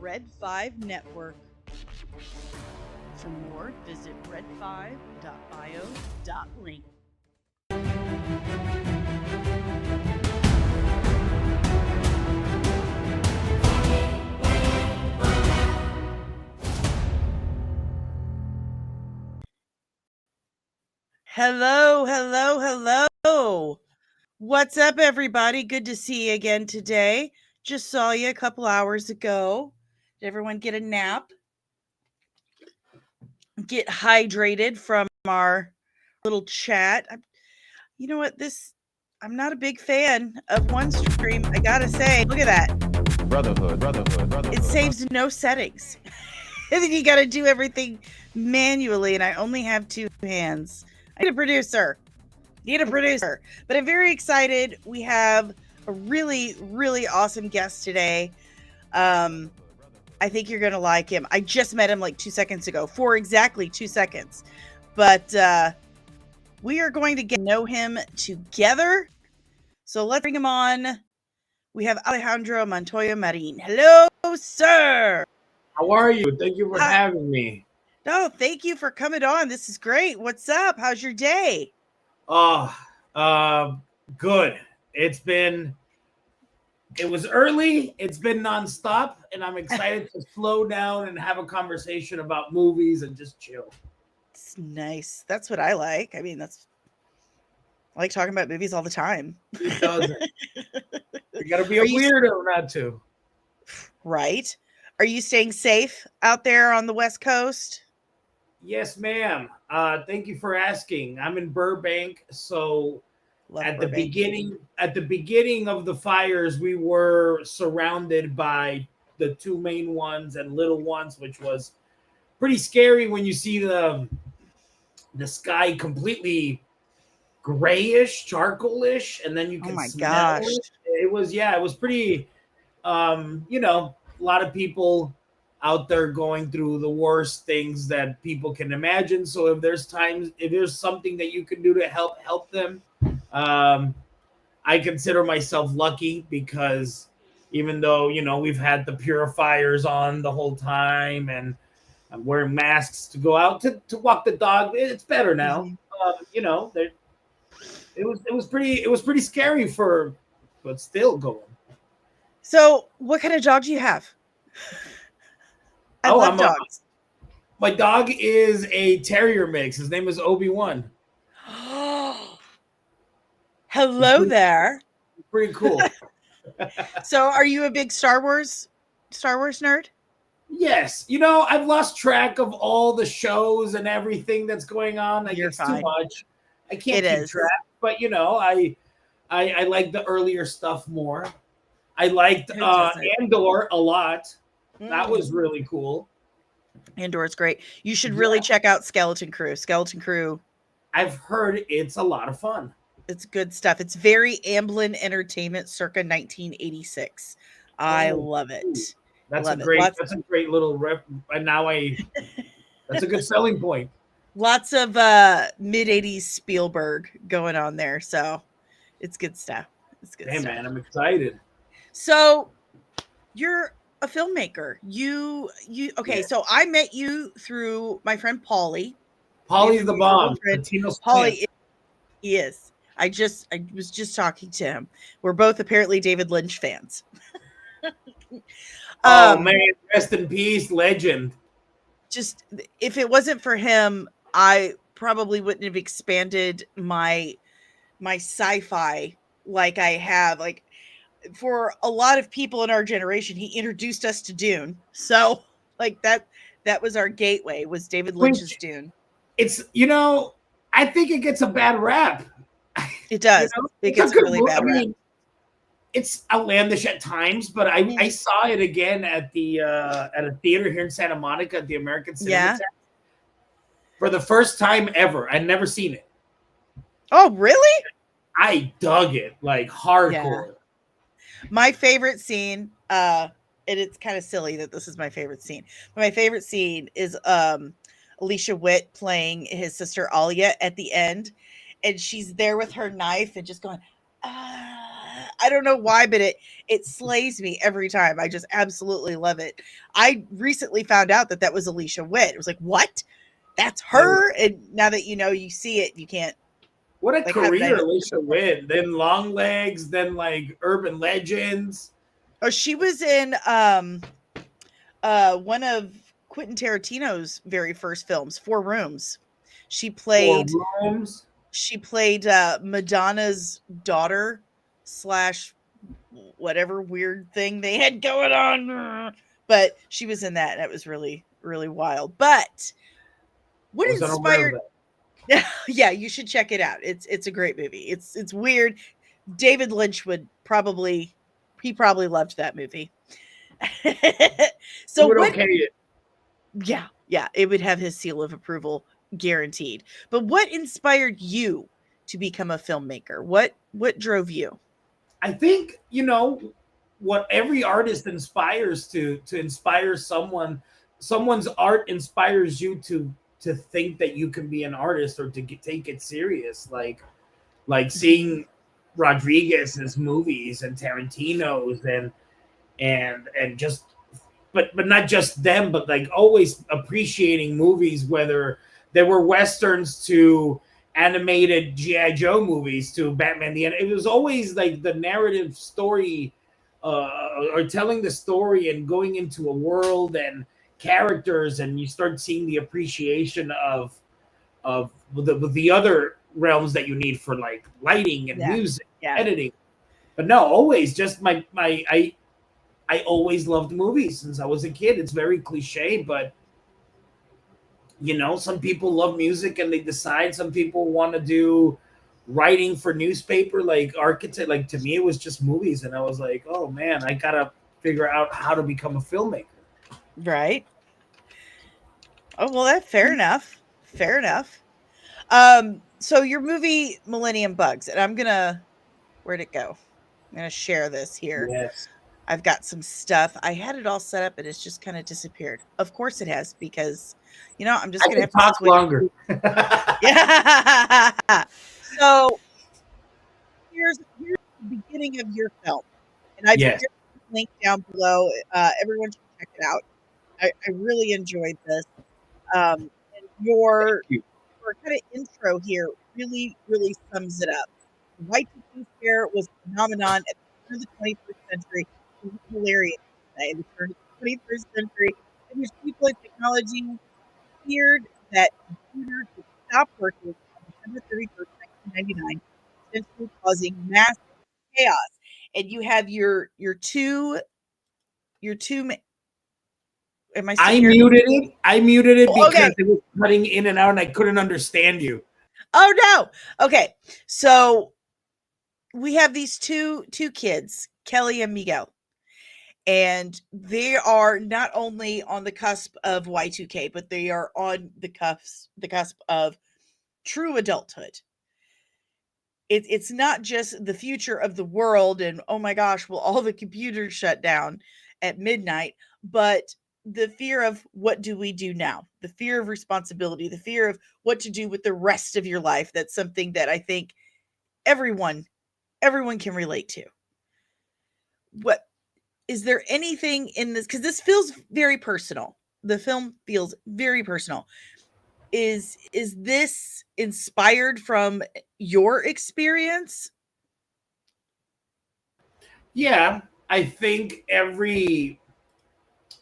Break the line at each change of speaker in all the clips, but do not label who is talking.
Red 5 Network. For more, visit red5.bio.link. Hello. What's up, everybody? Good to see you again today. Just saw you a couple hours ago. Did everyone get a nap? Get hydrated from our little chat? You know what? I'm not a big fan of one stream. I gotta say, look at that.
Brotherhood.
It saves no settings. And then you gotta do everything manually, and I only have two hands. I need a producer. But I'm very excited. We have a really, really awesome guest today. I think you're gonna like him. I just met him like 2 seconds ago, for exactly 2 seconds. But we are going to get to know him together. So let's bring him on. We have Alejandro Montoya Marin. Hello, sir.
How are you? Thank you for having me.
No, thank you for coming on. This is great. What's up? How's your day?
Oh, good. It was early. It's been nonstop, and I'm excited to slow down and have a conversation about movies and just chill.
It's nice. That's what I like. I mean, I like talking about movies all the time.
It doesn't. You gotta be a weirdo not to.
Right. Are you staying safe out there on the West Coast?
Yes, ma'am. Thank you for asking. I'm in Burbank, so at the beginning of the fires, we were surrounded by the two main ones and little ones, which was pretty scary when you see the sky completely grayish, charcoalish, and then you can smell it. It was pretty a lot of people out there going through the worst things that people can imagine. So if there's something that you can do to help them, I consider myself lucky because even though, we've had the purifiers on the whole time and I'm wearing masks to go out to walk the dog, it's better now. It was pretty scary but still going.
So what kind of dog do you have? I love dogs.
My dog is a terrier mix. His name is Obi-Wan.
Hello there.
Pretty cool.
So are you a big Star Wars nerd?
Yes. I've lost track of all the shows and everything that's going on. Like, it's too much. I can't keep track. But I like the earlier stuff more. I liked Andor a lot. That was really cool.
Andor is great. You should really check out Skeleton Crew.
I've heard it's a lot of fun.
It's good stuff. It's very Amblin Entertainment circa 1986. I love it.
That's a great little rep. And now that's a good selling point.
Lots of mid-80s Spielberg going on there. So it's good stuff.
Hey, man, I'm excited.
So you're a filmmaker. Okay, so I met you through my friend Paulie.
Paulie's the bomb.
Paulie is. I was just talking to him. We're both apparently David Lynch fans.
Man, rest in peace, legend.
Just if it wasn't for him, I probably wouldn't have expanded my sci-fi like I have. Like, for a lot of people in our generation, he introduced us to Dune. So like that was our gateway, was David Lynch's Dune.
It's, I think it gets a bad rap.
It does. It gets a really bad rap.
It's outlandish at times, but I saw it again at a theater here in Santa Monica at the American Cinema Center for the first time ever. I'd never seen it.
Oh, really?
I dug it like hardcore.
Yeah. My favorite scene, and it's kind of silly that this is my favorite scene, but my favorite scene is Alicia Witt playing his sister Alia at the end, and she's there with her knife and just going, I don't know why, but it slays me every time. I just absolutely love it. I recently found out that was Alicia Witt. It was like, what? That's her? And now that you see it, you can't.
What a career, Alicia Witt. Then Long Legs, then like Urban Legends.
Oh, she was in one of Quentin Tarantino's very first films, 4 Rooms. She played
4 Rooms.
She played Madonna's daughter / whatever weird thing they had going on. But she was in that, and it was really, really wild. But what inspired? Yeah, you should check it out. It's a great movie. It's weird. David Lynch would probably loved that movie. So
would okay it.
Yeah, it would have his seal of approval, guaranteed. But what inspired you to become a filmmaker? What drove you?
I think, what every artist inspires to inspire someone. Someone's art inspires you to think that you can be an artist or to take it serious. Like seeing Rodriguez's movies and Tarantino's and just but not just them, but like always appreciating movies, whether they were Westerns to animated G.I. Joe movies to Batman. It was always like the narrative story or telling the story and going into a world and characters, and you start seeing the appreciation of the other realms that you need for like lighting and music, editing. But no, always just I always loved movies since I was a kid. It's very cliche, but some people love music and they decide. Some people want to do writing for newspaper, like architect. Like to me, it was just movies, and I was like, oh man, I gotta figure out how to become a filmmaker.
Right. Oh well, that's fair enough. Fair enough. So your movie Millennium Bugs, and where'd it go? I'm gonna share this here.
Yes.
I've got some stuff. I had it all set up and it's just kind of disappeared. Of course it has, because I'm just gonna have to
talk longer.
Yeah. So here's the beginning of your film, and I've put a link down below. Everyone should check it out. I really enjoyed this. And your kind of intro here really, really sums it up. Y2K scare was a phenomenon at the turn of the 21st century. It was hilarious. At the turn of the 21st century, in which people in technology feared that computers would stop working on December 31st, 1999, essentially causing massive chaos. And you have your two. Am I
muted it. I muted it because it was cutting in and out, and I couldn't understand you.
Oh no. Okay, so we have these two kids, Kelly and Miguel. And they are not only on the cusp of Y2K, but they are on the cusp of true adulthood. It's not just the future of the world and, oh my gosh, will all the computers shut down at midnight, but the fear of what do we do now? The fear of responsibility, the fear of what to do with the rest of your life. That's something that I think everyone can relate to. What is there anything in this, because this feels very personal. The film feels very personal. Is this inspired from your experience?
Yeah, I think every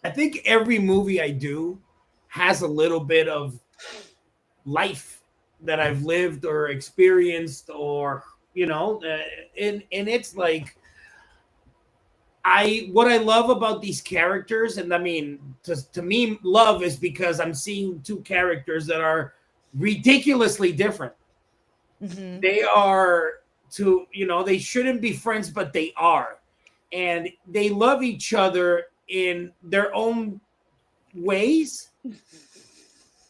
movie I do has a little bit of life that I've lived or experienced, or and it's like what I love about these characters, and I mean, to me, love is because I'm seeing two characters that are ridiculously different. Mm-hmm. They are they shouldn't be friends, but they are, and they love each other in their own ways,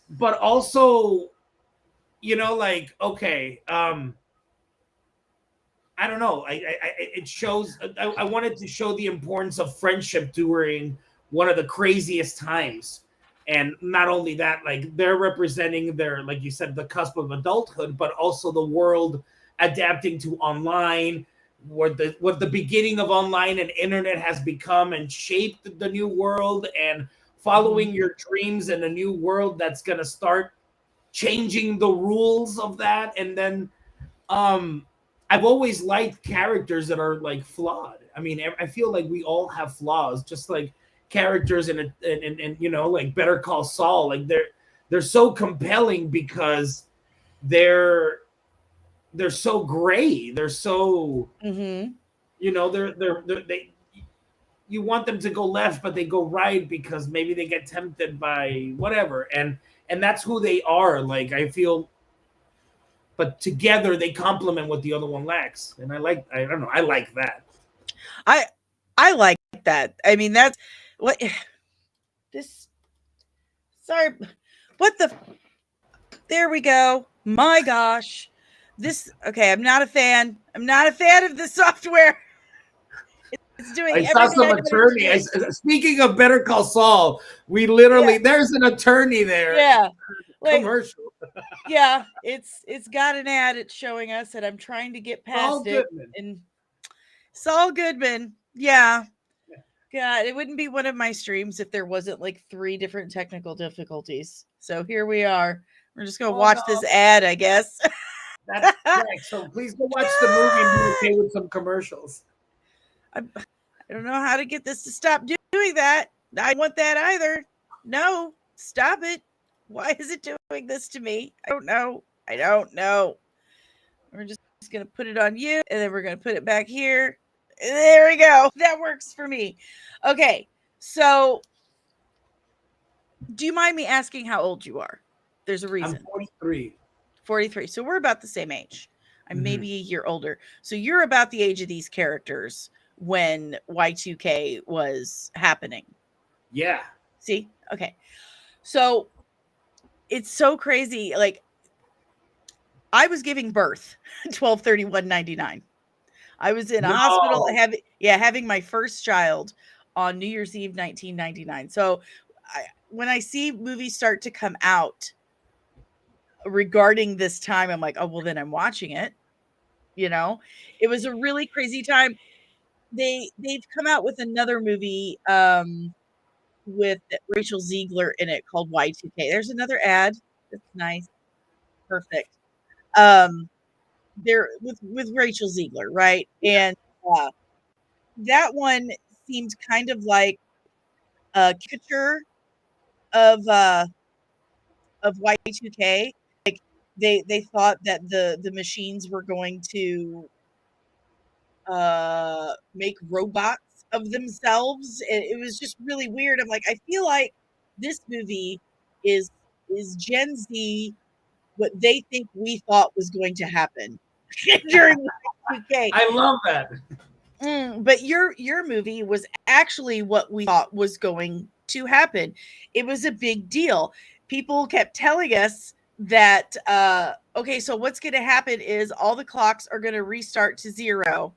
but also, okay, I don't know. It shows. I wanted to show the importance of friendship during one of the craziest times, and not only that, like they're representing their, like you said, the cusp of adulthood, but also the world adapting to online, what the beginning of online and internet has become and shaped the new world, and following your dreams in a new world that's going to start changing the rules of that. And then I've always liked characters that are like flawed. I mean, I feel like we all have flaws, just like characters in like Better Call Saul. Like they're so compelling because they're so gray. They're so they you want them to go left, but they go right because maybe they get tempted by whatever, and that's who they are. Like I feel, but together they complement what the other one lacks, and I don't know, I like that.
I like that. I mean, that's what this. Sorry, what the? There we go. My gosh, this. Okay, I'm not a fan. I'm not a fan of the software. It's doing.
I saw some attorney. Speaking of Better Call Saul, we literally there's an attorney there.
Yeah,
commercial.
Yeah, it's got an ad. It's showing us, and I'm trying to get past it. And Saul Goodman, yeah. God, it wouldn't be one of my streams if there wasn't like 3 different technical difficulties. So here we are. We're just gonna watch this ad, I guess.
That's correct. So please go watch the movie and be okay with some commercials.
I don't know how to get this to stop doing that. I don't want that either. No, stop it. Why is it doing this to me? I don't know. We're just going to put it on you, and then we're going to put it back here. There we go. That works for me. Okay, so do you mind me asking how old you are? There's a reason.
I'm 43.
43. So we're about the same age. I'm maybe a year older. So you're about the age of these characters when Y2K was happening.
Yeah.
See? Okay. So it's so crazy. Like, I was giving birth 12/31/99. I was in a hospital having my first child on New Year's Eve 1999. So when I see movies start to come out regarding this time, I'm like, oh, well, then I'm watching it. You know, it was a really crazy time. They've come out with another movie with Rachel Ziegler in it called Y2K. There's another ad. That's nice. Perfect. There with Rachel Ziegler, right? And that one seemed kind of like a caricature of Y2K. Like they thought that the machines were going to make robots of themselves. It was just really weird. I'm like, I feel like this movie is Gen Z what they think we thought was going to happen during Y2K.
I love that.
But your movie was actually what we thought was going to happen. It was a big deal. People kept telling us that okay, so what's going to happen is all the clocks are going to restart to 0.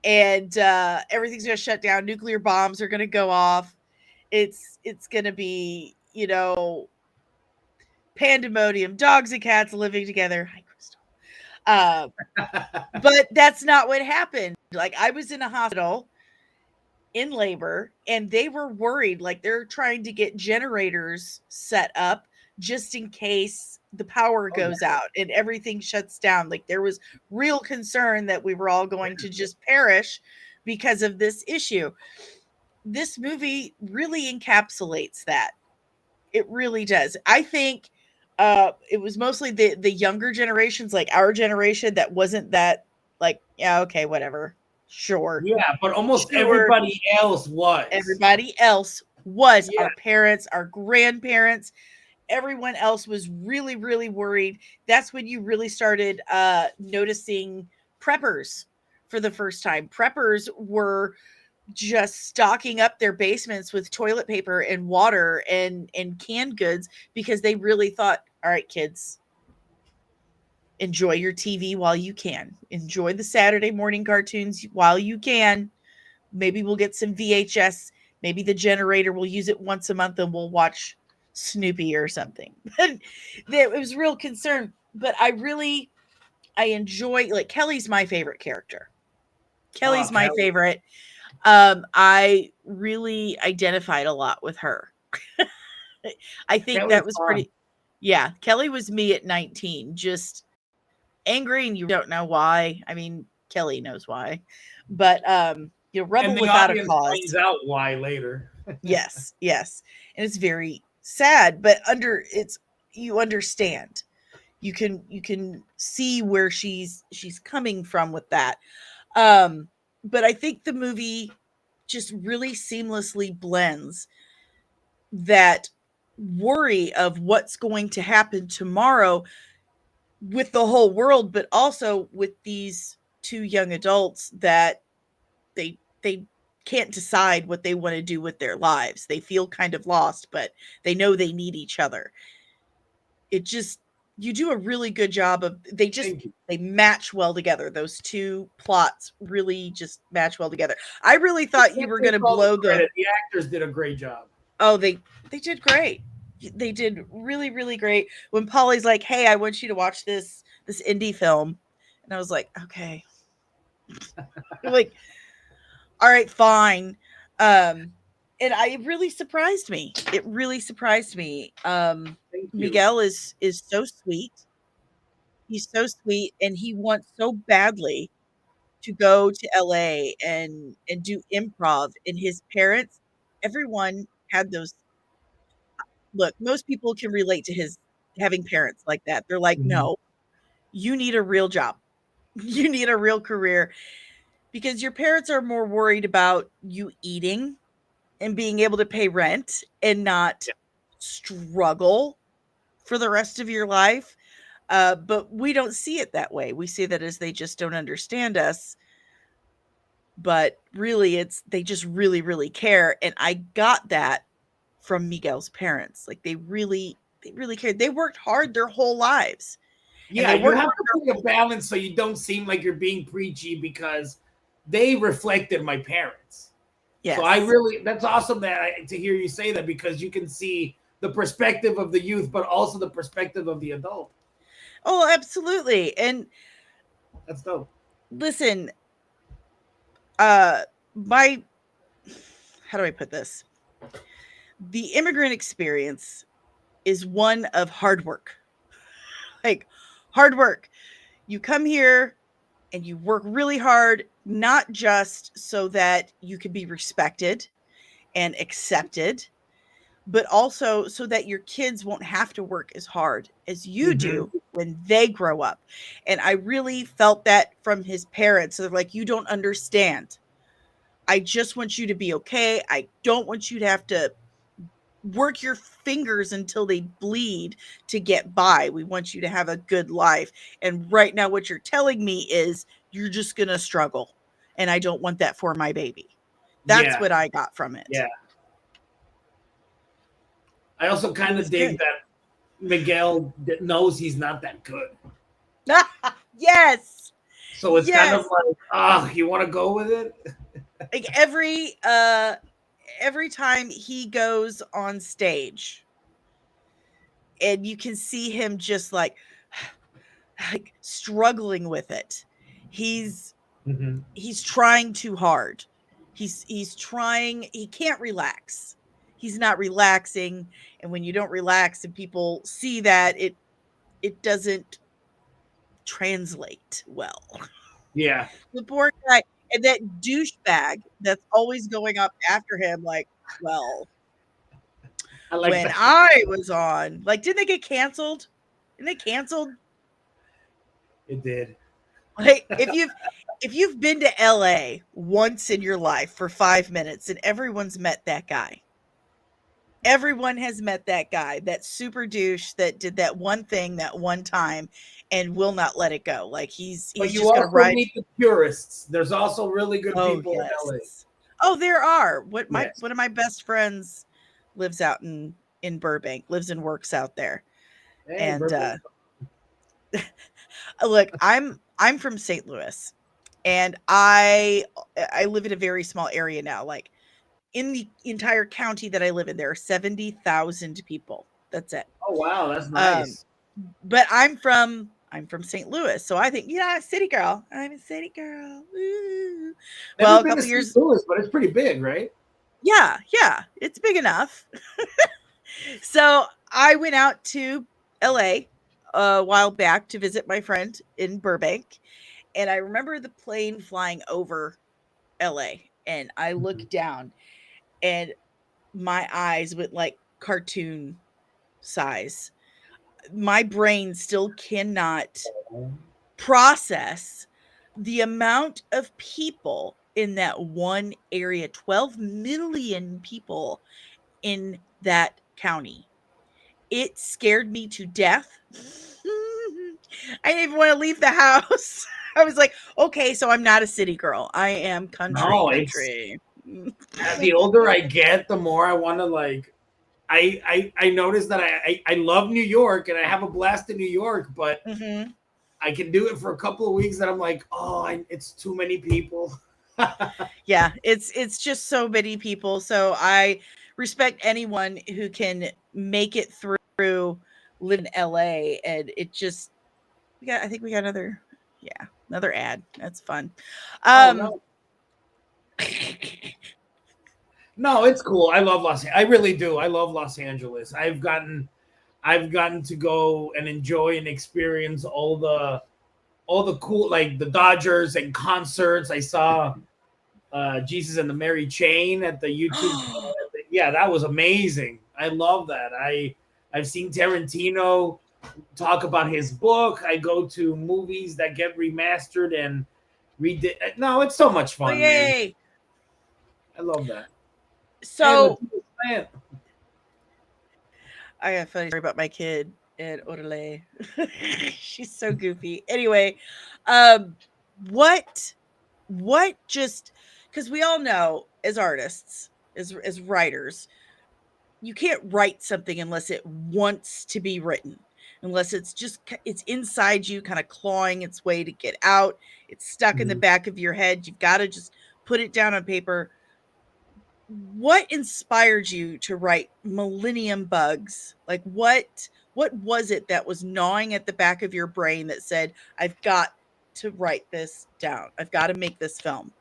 And everything's going to shut down. Nuclear bombs are going to go off. It's going to be, pandemonium, dogs and cats living together. Hi, Crystal. But that's not what happened. Like, I was in a hospital in labor, and they were worried. Like, they're trying to get generators set up just in case the power goes out and everything shuts down. Like, there was real concern that we were all going to just perish because of this issue. This movie really encapsulates that. It really does. I think it was mostly the younger generations, like our generation, that wasn't that like, yeah, okay, whatever. Sure.
Yeah, but almost everybody else was.
Everybody else was. Our parents, our grandparents, everyone else was really, really worried. That's when you really started noticing preppers for the first time. Preppers were just stocking up their basements with toilet paper and water and canned goods because they really thought, all right, kids, enjoy your TV while you can. Enjoy the Saturday morning cartoons while you can. Maybe we'll get some VHS. Maybe the generator, will use it once a month and we'll watch Snoopy or something. It was real concern. But I really I enjoy, like, Kelly's my favorite character. Kelly's my
Kelly.
favorite. I really identified a lot with her. I think
Kelly's
that was
fun.
pretty. Yeah, Kelly was me at 19, just angry, and you don't know why. I mean, Kelly knows why, but rebel
And the
without a
audience
cause.
finds out why later.
Yes, yes, and it's very sad, but you understand. You can see where she's coming from with that. But I think the movie just really seamlessly blends that worry of what's going to happen tomorrow with the whole world, but also with these two young adults that they can't decide what they want to do with their lives. They feel kind of lost, but they know they need each other. It just You do a really good job of they match well together. Those two plots really just match well together. I really thought you were going to blow the
actors did a great job.
Oh, they did great. They did really, really great. When Polly's like, "Hey, I want you to watch this indie film," and I was like, "Okay," like, "All right, fine." And it really surprised me. It really surprised me. Miguel is so sweet. He's so sweet, and he wants so badly to go to LA and do improv. And his parents, everyone had those. Look, most people can relate to his having parents like that. They're like,
Mhm.
"No, you need a real job. You need a real career," because your parents are more worried about you eating and being able to pay rent and not struggle for the rest of your life. But we don't see it that way. We see that as they just don't understand us. But really, they just really, really care. And I got that from Miguel's parents. Like, they really cared. They worked hard their whole lives. And
Yeah,
they
you
worked
have
hard
to bring a balance so you don't seem like you're being preachy, because they reflected my parents.
Yes.
So that's awesome to hear you say that, because you can see the perspective of the youth, but also the perspective of the adult.
Oh, absolutely. And
that's dope.
Listen, my how do I put this? The immigrant experience is one of hard work. Like, hard work. You come here and you work really hard, not just so that you can be respected and accepted, but also so that your kids won't have to work as hard as you do when they grow up. And I really felt that from his parents. They're like, "You don't understand. I just want you to be okay. I don't want you to have to work your fingers until they bleed to get by. We want you to have a good life. And right now, what you're telling me is you're just going to struggle. And I don't want that for my baby." That's what I got from it.
Yeah. I also kind of dig that Miguel knows he's not that good.
Yes.
So it's kind of like, you want to go with it?
Like, every time he goes on stage and you can see him just like struggling with it. He's trying too hard. He's trying, he can't relax. He's not relaxing, and when you don't relax and people see that, it doesn't translate well.
Yeah.
The poor guy, and that douchebag that's always going up after him, like, well, when I was on, like, didn't they get canceled? Didn't they canceled?
It did.
Like, if you've been to LA once in your life for 5 minutes, and everyone's met that guy. Everyone has met that guy, that super douche that did that one thing that one time and will not let it go. Like, he's
But you
just going to
also
ride.
meet the purists. There's also really good people in LA.
Oh, there are. One of my best friends lives out in Burbank, lives and works out there.
Hey,
and look, I'm from St. Louis, and I live in a very small area now. Like, in the entire county that I live in, there are 70,000 people. That's it.
Oh wow, that's nice.
But I'm from I'm from St. Louis, so I think, city girl. I'm a city girl. Woo.
Never
Well, a
been
couple
to
years.
St. Louis, but it's pretty big, right?
Yeah, it's big enough. So I went out to LA a while back to visit my friend in Burbank. And I remember the plane flying over LA. And I looked down and my eyes went like cartoon size. My brain still cannot process the amount of people in that one area, 12 million people in that county. It scared me to death. I didn't even want to leave the house. I was like, okay, so I'm not a city girl. I am country.
No,
country.
The older I get, the more I want to like. I noticed that I love New York and I have a blast in New York, but I can do it for a couple of weeks and I'm like, it's too many people.
Yeah, it's just so many people. So I respect anyone who can make it through live in LA. And it just I think we got another ad. That's fun.
No. No, it's cool. I love I really do. I love Los Angeles. I've gotten to go and enjoy and experience all the cool, like the Dodgers and concerts. I saw Jesus and the Mary Chain at the YouTube. Yeah, that was amazing. I love that. I've seen Tarantino talk about his book. I go to movies that get remastered and redid. No, it's so much fun, man. I love that.
So I got a funny story about my kid and Orale. She's so goofy. Anyway, what just, because we all know as artists, as writers, you can't write something unless it wants to be written, unless it's inside you, kind of clawing its way to get out. It's stuck in the back of your head. You've got to just put it down on paper. What inspired you to write Millennium Bugs? Like what was it that was gnawing at the back of your brain that said, I've got to write this down. I've got to make this film.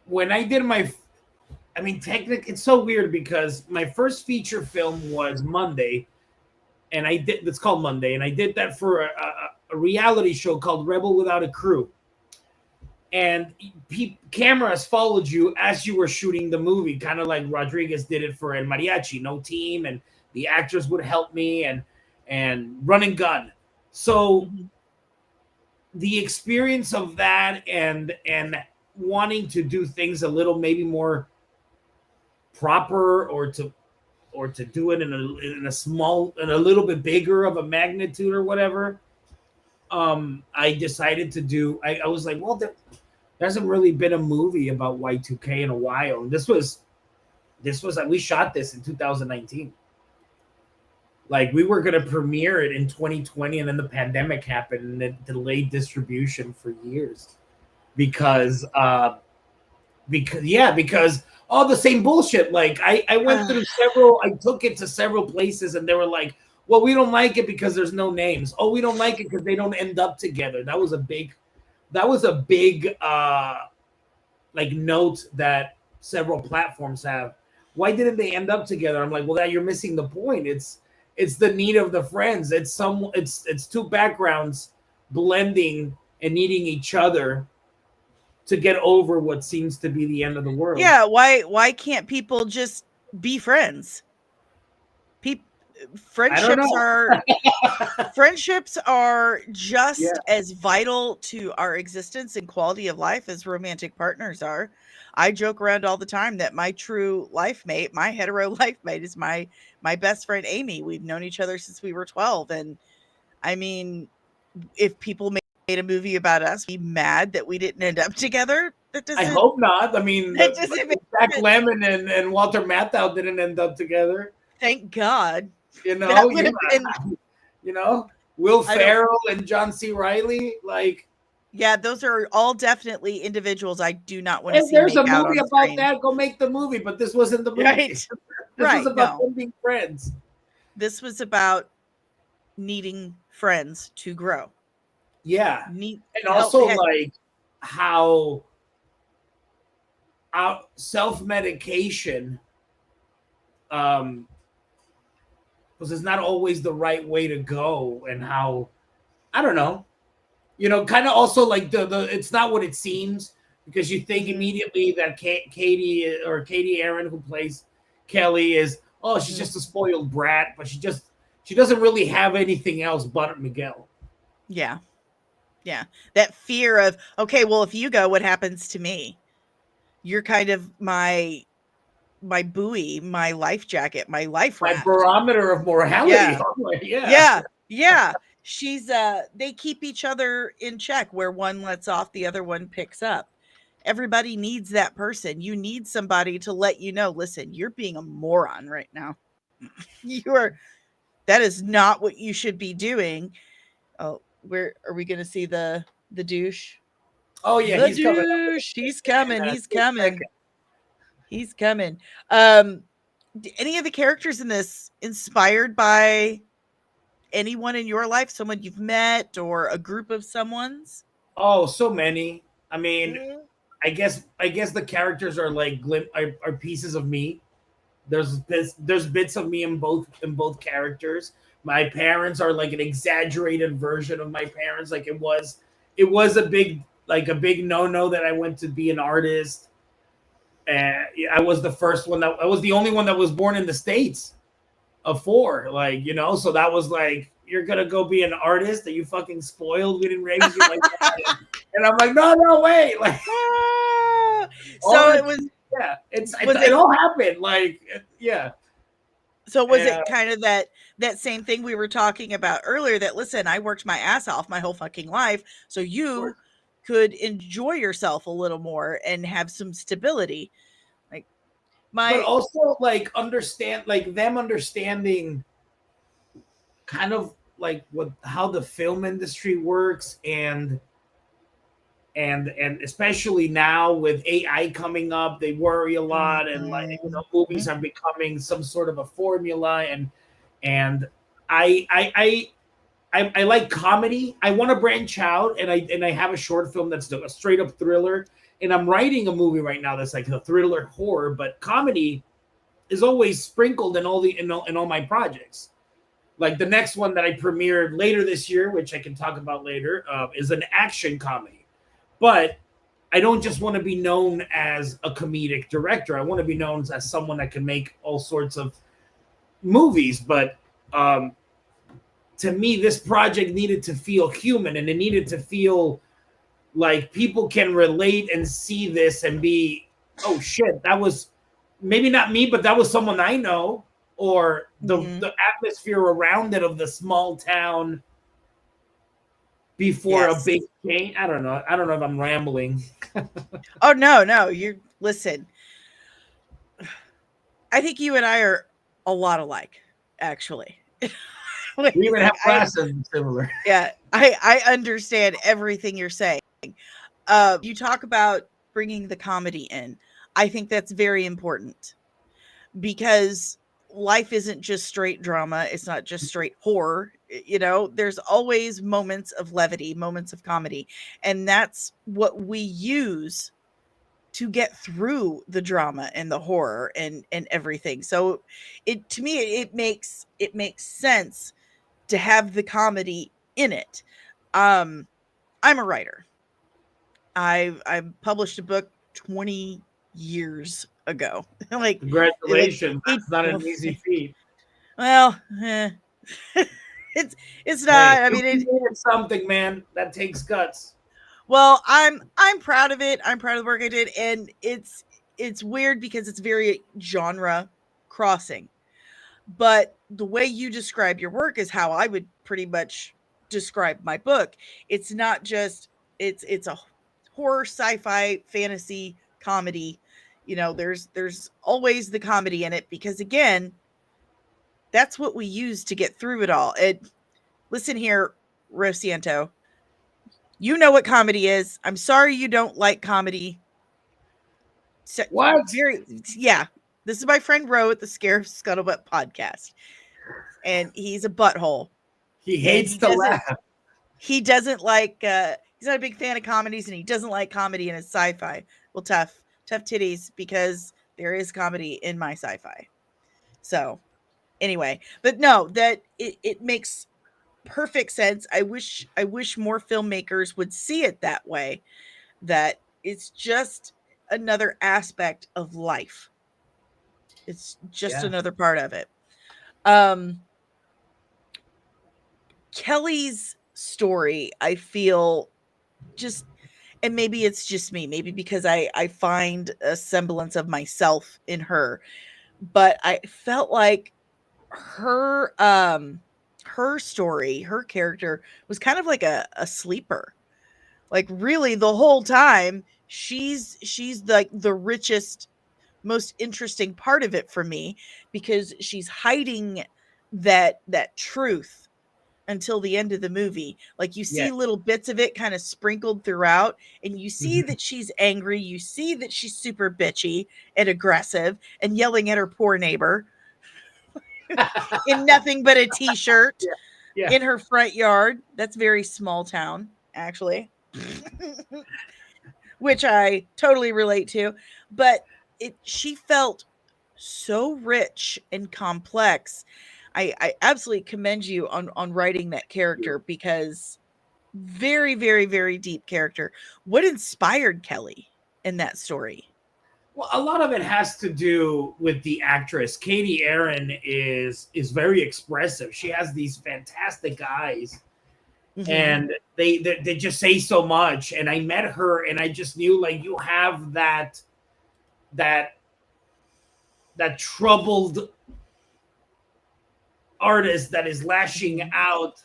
When I did technically, it's so weird because my first feature film was Monday, and it's called Monday, and I did that for a reality show called Rebel Without a Crew. And cameras followed you as you were shooting the movie, kind of like Rodriguez did it for El Mariachi. No team, and the actors would help me and run and gun. So the experience of that and wanting to do things a little maybe more proper, or to do it in a little bit bigger of a magnitude or whatever. I decided to do. I was like, well, there hasn't really been a movie about Y2K in a while. And this was we shot this in 2019. Like, we were going to premiere it in 2020, and then the pandemic happened and it delayed distribution for years because all the same bullshit. Like, I went through I took it to several places and they were like, well, we don't like it because there's no names. Oh, we don't like it because they don't end up together. That was a big like note that several platforms have. Why didn't they end up together? I'm like, well, you're missing the point. It's the need of the friends. It's two backgrounds blending and needing each other to get over what seems to be the end of the world.
Yeah, why can't people just be friends? Friendships are just as vital to our existence and quality of life as romantic partners are. I joke around all the time that my true life mate, my hetero life mate, is my best friend Amy. We've known each other since we were 12, and I mean, if people made a movie about us, be mad that we didn't end up together.
I hope not. I mean, Jack Lemmon and Walter Matthau didn't end up together.
Thank God.
Will Ferrell and John C. Reilly,
those are all definitely individuals I do not want to see.
There's a movie about that. Go make the movie, but this wasn't the movie.
Right.
This was about them being friends.
This was about needing friends to grow.
Yeah. And also like how self-medication because it's not always the right way to go, and how I don't know, kind of also like the it's not what it seems, because you think immediately that Katie Aaron, who plays Kelly, is she's just a spoiled brat, but she doesn't really have anything else but Miguel.
Yeah. That fear of, okay, well, if you go, what happens to me? You're kind of my buoy, my life jacket, my life raft,
my barometer of morality.
Yeah. She's they keep each other in check. Where one lets off, the other one picks up. Everybody needs that person. You need somebody to let you know, listen, you're being a moron right now. That is not what you should be doing. Oh, where are we going to see the douche?
Oh yeah,
the douche. He's coming. He's coming. Any of the characters in this inspired by anyone in your life, someone you've met, or a group of someone's?
Oh, so many. I mean, I guess the characters are like are pieces of me. There's bits of me in both characters. My parents are like an exaggerated version of my parents. Like it was a big no-no that I went to be an artist. And I was the first one I was the only one that was born in the States of 4, so that was like, you're gonna go be an artist? That you fucking spoiled? We didn't raise you like that. And I'm like, no way. Like,
so it was.
Yeah, it all happened. Like, yeah.
So was it kind of that same thing we were talking about earlier? That, listen, I worked my ass off my whole fucking life, so you could enjoy yourself a little more and have some stability.
But also like them understanding kind of like how the film industry works, and especially now with AI coming up, they worry a lot, and movies are becoming some sort of a formula, and I like comedy. I want to branch out, and I have a short film that's a straight up thriller, and I'm writing a movie right now that's like a thriller horror, but comedy is always sprinkled in all my projects. Like the next one that I premiered later this year, which I can talk about later, is an action comedy. But I don't just want to be known as a comedic director. I want to be known as someone that can make all sorts of movies. But to me, this project needed to feel human, and it needed to feel like people can relate and see this and be, oh shit, that was maybe not me, but that was someone I know, or the atmosphere around it of the small town before a big change. I don't know if I'm rambling.
Oh no, you listen. I think you and I are a lot alike, actually.
We even have classes similar.
Yeah, I understand everything you're saying. You talk about bringing the comedy in. I think that's very important, because life isn't just straight drama. It's not just straight horror. There's always moments of levity, moments of comedy. And that's what we use to get through the drama and the horror and everything. So to me, it makes sense to have the comedy in it. I'm a writer. I published a book 20 years ago. Like,
congratulations. That's not an easy feat.
Well, it's not. I mean,
it's something, man. That takes guts.
Well, I'm proud of it. I'm proud of the work I did, and it's weird because it's very genre crossing. But the way you describe your work is how I would pretty much describe my book. It's not just it's a horror, sci-fi, fantasy, comedy. There's always the comedy in it, because again, that's what we use to get through it all. Listen here, Rosiento, you know what comedy is. I'm sorry you don't like comedy.
What?
Yeah. This is my friend Ro at the Scare Scuttlebutt podcast, and he's a butthole.
He hates to laugh.
He doesn't like, he's not a big fan of comedies, and he doesn't like comedy in his sci-fi. Well, tough titties, because there is comedy in my sci-fi. So anyway, but no, that it makes perfect sense. I wish more filmmakers would see it that way, that it's just another aspect of life. It's just another part of it. Kelly's story, I feel, just, and maybe it's just me, maybe because I find a semblance of myself in her, but I felt like her story, her character was kind of like a sleeper. Like, really, the whole time she's like the richest, most interesting part of it for me, because she's hiding that truth until the end of the movie. Like, you see little bits of it kind of sprinkled throughout, and you see that she's angry, you see that she's super bitchy and aggressive and yelling at her poor neighbor in nothing but a t-shirt in her front yard. That's very small town, actually. Which I totally relate to, but she felt so rich and complex. I absolutely commend you on writing that character, because very, very, very deep character. What inspired Kelly in that story?
Well, a lot of it has to do with the actress. Katie Aaron is very expressive. She has these fantastic eyes, and they just say so much. And I met her, and I just knew, like, you have that troubled artist that is lashing out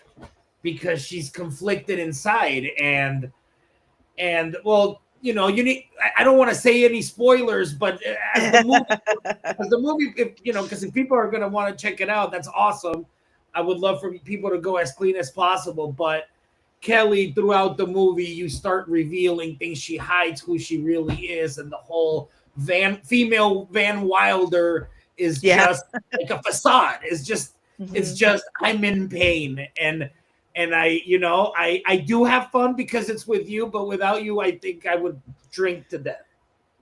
because she's conflicted inside. And well, you know, you need, I don't want to say any spoilers, but as the movie, if, you know, because if people are going to want to check it out, that's awesome. I would love for people to go as clean as possible. But Kelly, throughout the movie, you start revealing things she hides, who she really is, and the whole female Van Wilder is just like a facade. It's just I'm in pain, and I, you know, I do have fun because it's with you, but without you, I think I would drink to death.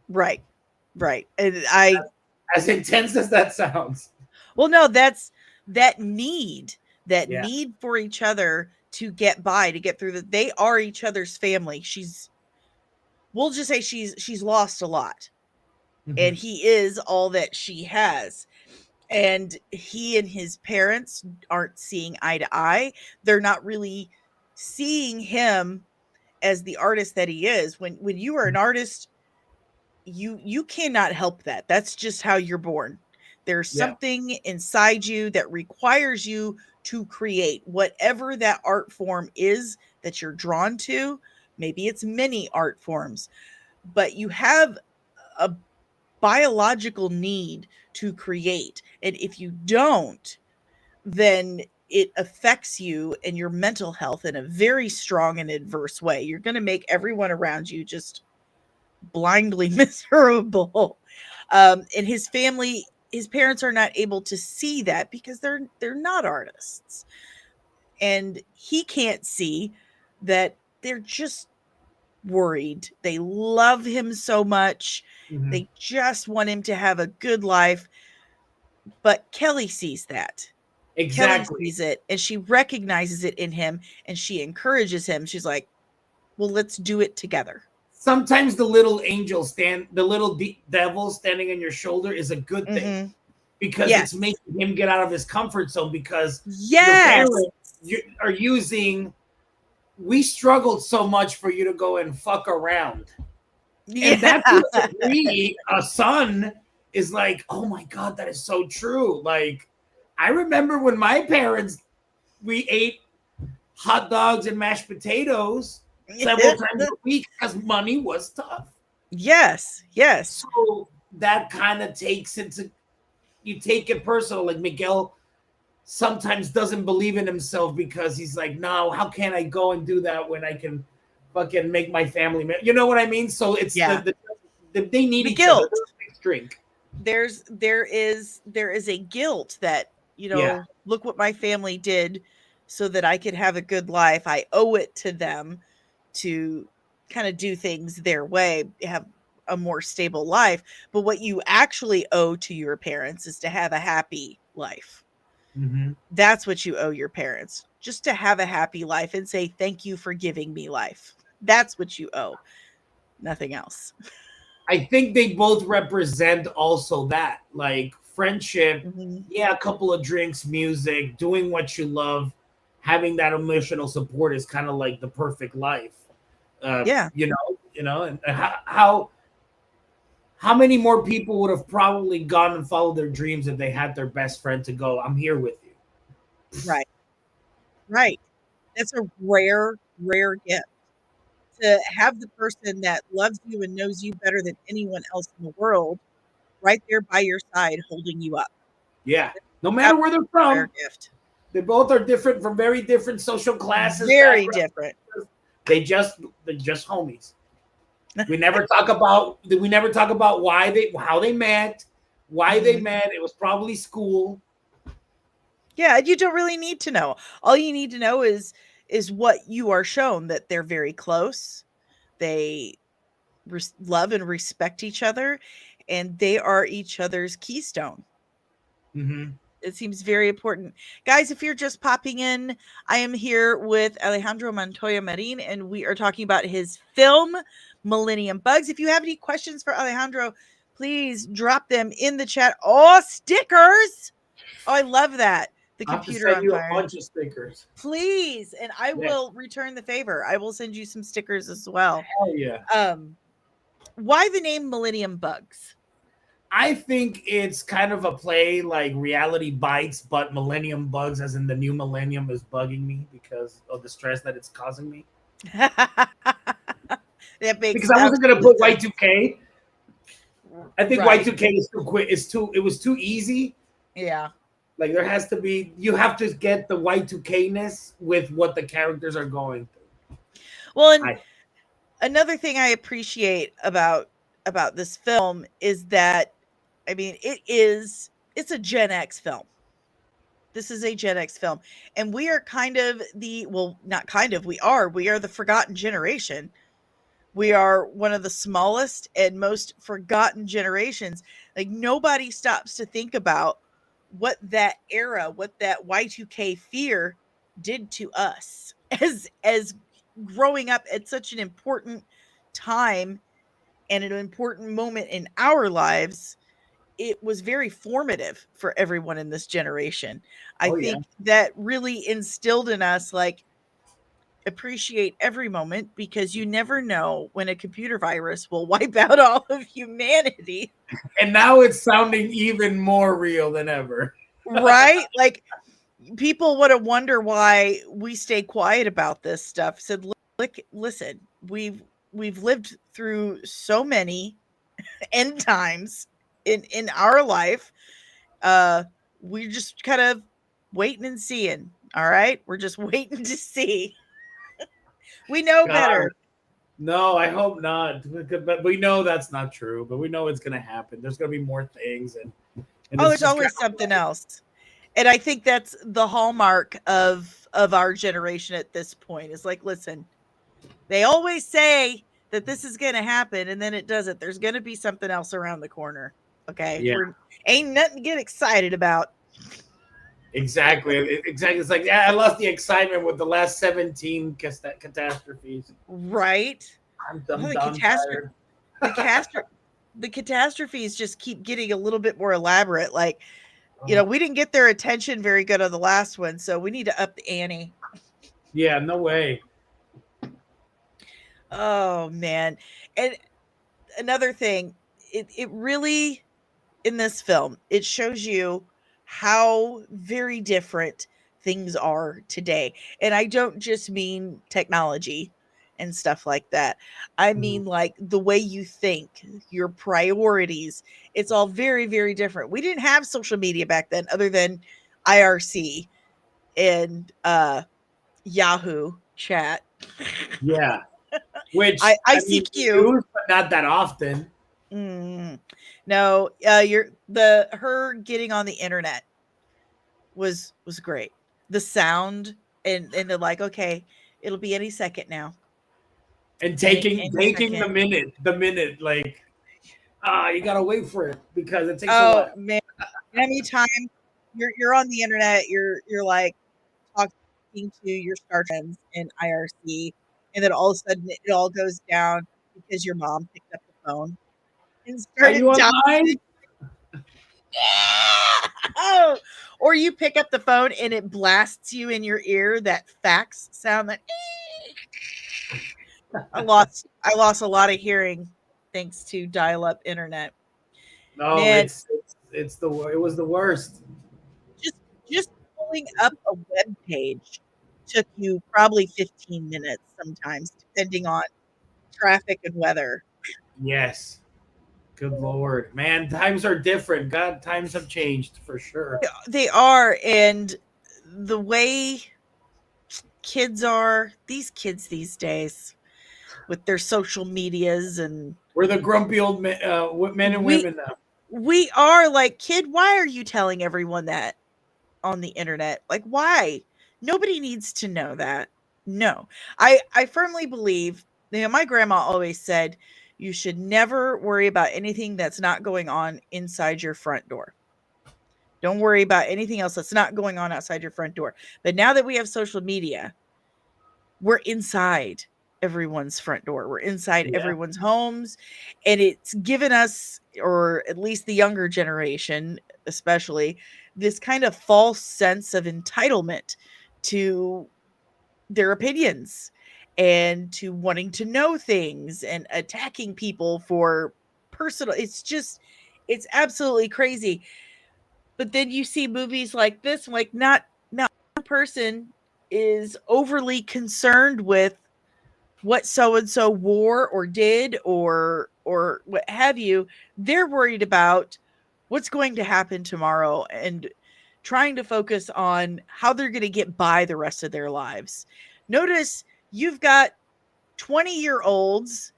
Right. And
as intense as that sounds.
Well, no, that's that need for each other to get by, to get through that. They are each other's family. We'll just say she's lost a lot, and he is all that she has. And he and his parents aren't seeing eye to eye. They're not really seeing him as the artist that he is. When you are an artist, you cannot help that. That's just how you're born. There's something inside you that requires you to create whatever that art form is that you're drawn to. Maybe it's many art forms, but you have a biological need to create. And if you don't, then it affects you and your mental health in a very strong and adverse way. You're going to make everyone around you just blindly miserable. And his family, his parents are not able to see that because they're not artists. And he can't see that they're just worried. They love him so much. They just want him to have a good life. But Kelly sees that.
Exactly.
Kelly sees it, and she recognizes it in him, and she encourages him. She's like, well, let's do it together.
Sometimes the little angel the little devil standing on your shoulder is a good thing, because it's making him get out of his comfort zone, because your parents are using, we struggled so much for you to go and fuck around. And that's what we, a son, is like, oh my God, that is so true. Like, I remember when my parents, we ate hot dogs and mashed potatoes several times a week because money was tough.
Yes.
So that kind of you take it personal. Like, Miguel sometimes doesn't believe in himself because he's like, no, how can I go and do that when I can fucking make my family, you know what I mean? So it's they need each other. Drink.
There is a guilt that, you know, look what my family did so that I could have a good life. I owe it to them to kind of do things their way, have a more stable life. But what you actually owe to your parents is to have a happy life.
Mm-hmm.
That's what you owe your parents, just to have a happy life and say, thank you for giving me life. That's what you owe. Nothing else.
I think they both represent also that, like friendship.
Mm-hmm.
Yeah, a couple of drinks, music, doing what you love, having that emotional support is kind of like the perfect life.
Yeah.
And how many more people would have probably gone and followed their dreams if they had their best friend to go, I'm here with you.
Right. Right. That's a rare, rare gift, to have the person that loves you and knows you better than anyone else in the world right there by your side holding you up.
Yeah. No
That's
matter where they're
a rare
from,
gift.
they both are different from very different social classes.
Very
Backgrounds.
different.
They're just homies. We never talk about how they met, why they
Mhm.
met. It was probably school.
Yeah, you don't really need to know. All you need to know is what you are shown, that they're very close. They love and respect each other, and they are each other's keystone.
Mm-hmm.
It seems very important. Guys, if you're just popping in, I am here with Alejandro Montoya Marin, and we are talking about his film, Millennium Bugs. If you have any questions for Alejandro, please drop them in the chat. Oh, stickers! Oh, I love that. The
I have to
computer
send
on
you a
fire.
bunch of stickers.
Please, and I
Yeah.
will return the favor. I will send you some stickers as well.
Hell yeah.
Why the name Millennium Bugs?
I think it's kind of a play like Reality Bites, but Millennium Bugs, as in the new millennium, is bugging me because of the stress that it's causing me.
That makes
Because I wasn't gonna put
sense.
Y2K. I think
Right.
Y2K is too quick. It was too easy.
Yeah.
Like there has to be, you have to get the Y2K-ness with what the characters are going through.
Well, and another thing I appreciate about this film is that, I mean, it's a Gen X film. This is a Gen X film, and we are kind of not kind of, we are the forgotten generation. We are one of the smallest and most forgotten generations. Like, nobody stops to think about what that era, what that Y2K fear did to us as growing up at such an important time and an important moment in our lives. It was very formative for everyone in this generation. I
Oh yeah.
think that really instilled in us, like, appreciate every moment, because you never know when a computer virus will wipe out all of humanity.
And now it's sounding even more real than ever.
Right? Like, people would have wonder why we stay quiet about this stuff. Said, look, listen, we've lived through so many end times in our life. We're just kind of waiting and seeing. All right, we're just waiting to see. We know
God,
better.
no, I hope not. But we know that's not true. But we know it's gonna happen. There's gonna be more things, and
There's always something else. And I think that's the hallmark of our generation at this point, is like, listen, they always say that this is going to happen, and then it doesn't. There's going to be something else around the corner. Okay.
Yeah.
Ain't nothing to get excited about.
Exactly. It's like, yeah, I lost the excitement with the last 17 catastrophes.
Right.
I'm done.
The catastrophes just keep getting a little bit more elaborate. Like, we didn't get their attention very good on the last one, so we need to up the ante.
Yeah, no way.
Oh man. And another thing, it really, in this film, it shows you how very different things are today. And I don't just mean technology and stuff like that. I mean, like, the way you think, your priorities. It's all very, very different. We didn't have social media back then, other than IRC and Yahoo chat.
Yeah. Which
ICQ.
mean, use, but not that often.
No, her getting on the internet was great. The sound and they're like, okay, it'll be any second now.
And taking the minute, like, you gotta wait for it because it takes a while.
Oh man, anytime you're on the internet, you're like talking to your Star friends in IRC, and then all of a sudden it all goes down because your mom picked up the phone and
Are
started
you online?
Oh, or you pick up the phone and it blasts you in your ear that fax sound that I lost a lot of hearing thanks to dial-up internet.
No,
Man,
it was the worst.
Just pulling up a web page took you probably 15 minutes sometimes, depending on traffic and weather.
Yes. Good Lord, man, times are different. God, times have changed for sure.
They are, and the way these kids these days, with their social medias, and
we're the grumpy old men and women now.
We are like, kid, why are you telling everyone that on the internet? Like, why? Nobody needs to know that. No, I firmly believe, my grandma always said, you should never worry about anything that's not going on inside your front door. Don't worry about anything else that's not going on outside your front door. But now that we have social media, we're inside everyone's front door. We're inside everyone's homes. And it's given us, or at least the younger generation, especially, this kind of false sense of entitlement to their opinions and to wanting to know things and attacking people for personal. It's absolutely crazy. But then you see movies like this, like not one person is overly concerned with what so and so wore or did or what have you. They're worried about what's going to happen tomorrow and trying to focus on how they're going to get by the rest of their lives. Notice you've got 20-year-olds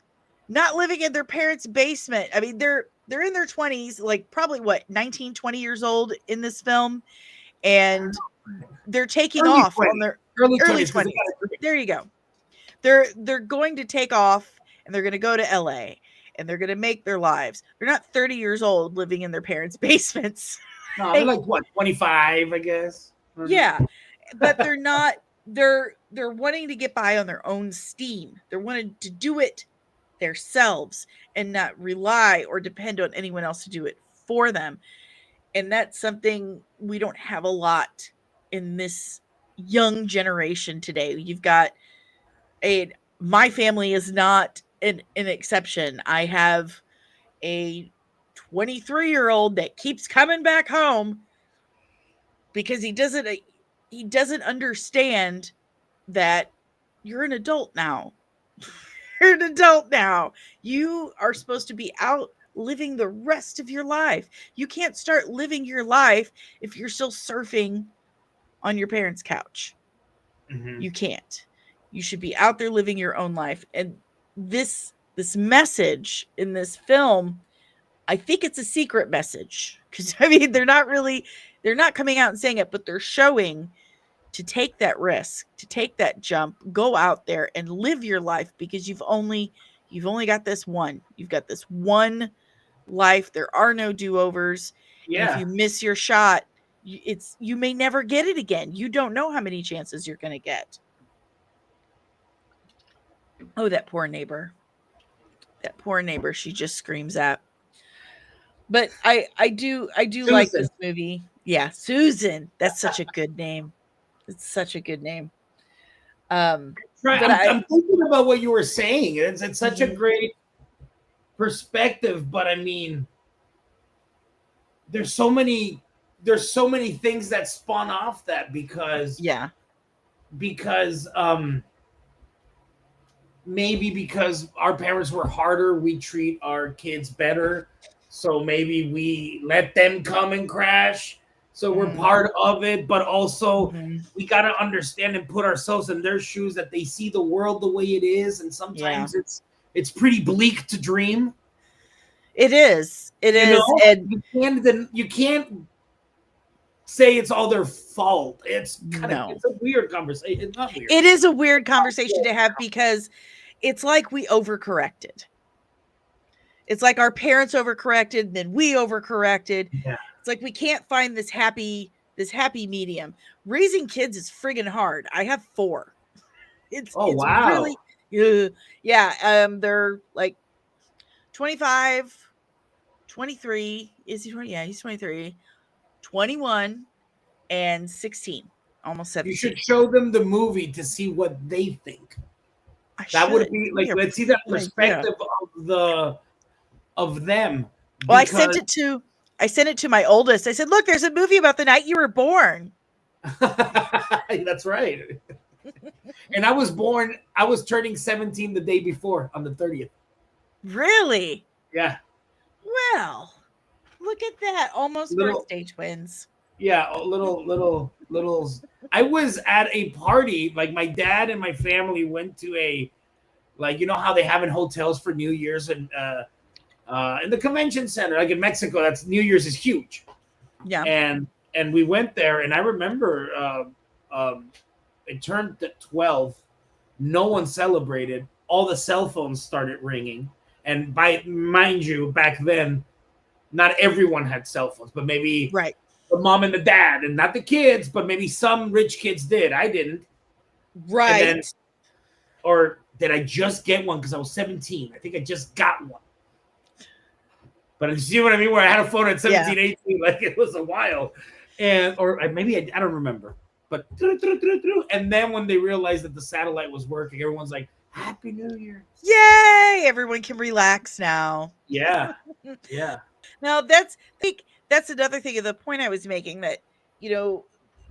not living in their parents' basement. I mean, they're in their 20s, like probably 19, 20 years old in this film, and they're taking off
20s.
on their
early
20s. There you go. They're going to take off and they're going to go to LA and they're going to make their lives. They're not 30 years old living in their parents' basements.
No, they're like what, 25, I guess.
Yeah. But they're not, they're wanting to get by on their own steam. They're wanting to do it themselves and not rely or depend on anyone else to do it for them. And that's something we don't have a lot in this young generation today. You've got my family is not an exception. I have a 23-year-old that keeps coming back home because he doesn't understand that you're an adult now. You're an adult now. You are supposed to be out living the rest of your life. You can't start living your life if you're still surfing on your parents' couch. Mm-hmm. You can't. You should be out there living your own life. And this message in this film, I think it's a secret message, because I mean they're not coming out and saying it, but they're showing to take that risk, to take that jump, go out there and live your life, because you've only got this one. You've got this one life. There are no do-overs. Yeah. And if you miss your shot, you may never get it again. You don't know how many chances you're going to get. Oh, that poor neighbor. That poor neighbor she just screams at. But I do Susan. Like this movie. Yeah, Susan. That's such a good name. It's such a good name.
I'm thinking about what you were saying. It's such a great perspective, but I mean, there's so many things that spawn off that because maybe because our parents were harder, we treat our kids better. So maybe we let them come and crash. So we're part of it, but also we got to understand and put ourselves in their shoes, that they see the world the way it is. And sometimes it's pretty bleak to dream.
It is. It is. And
you can't say it's all their fault. It's it's a weird conversation. It's not weird.
It is a weird conversation to have because it's like we overcorrected. It's like our parents overcorrected, then we overcorrected.
Yeah.
It's like we can't find this happy medium. Raising kids is friggin' hard. I have 4. It's
wow.
Really, yeah. They're like 25, 23. Is he 20? Yeah, he's 23, 21, and 16. Almost 17.
You should show them the movie to see what they think. That would be like, let's see that perspective of them.
Well, I sent it to my oldest. I said, look, there's a movie about the night you were born.
That's right. And I was turning 17 the day before on the 30th.
Really?
Yeah.
Well, look at that. Almost birthday twins.
Yeah, little. I was at a party, like my dad and my family went to a, like, you know how they have in hotels for New Year's and in the convention center, like in Mexico, that's New Year's is huge.
Yeah.
And we went there, and I remember it turned to 12. No one celebrated. All the cell phones started ringing. And mind you, back then, not everyone had cell phones, but maybe the mom and the dad, and not the kids, but maybe some rich kids did. I didn't.
Right.
Or did I just get one because I was 17? I think I just got one. But you see what I mean? Where I had a phone at 17, 18, like it was a while. Or maybe I don't remember. But and then when they realized that the satellite was working, everyone's like, Happy New Year.
Yay! Everyone can relax now.
Yeah. Yeah.
Now that's another thing of the point I was making, that, you know,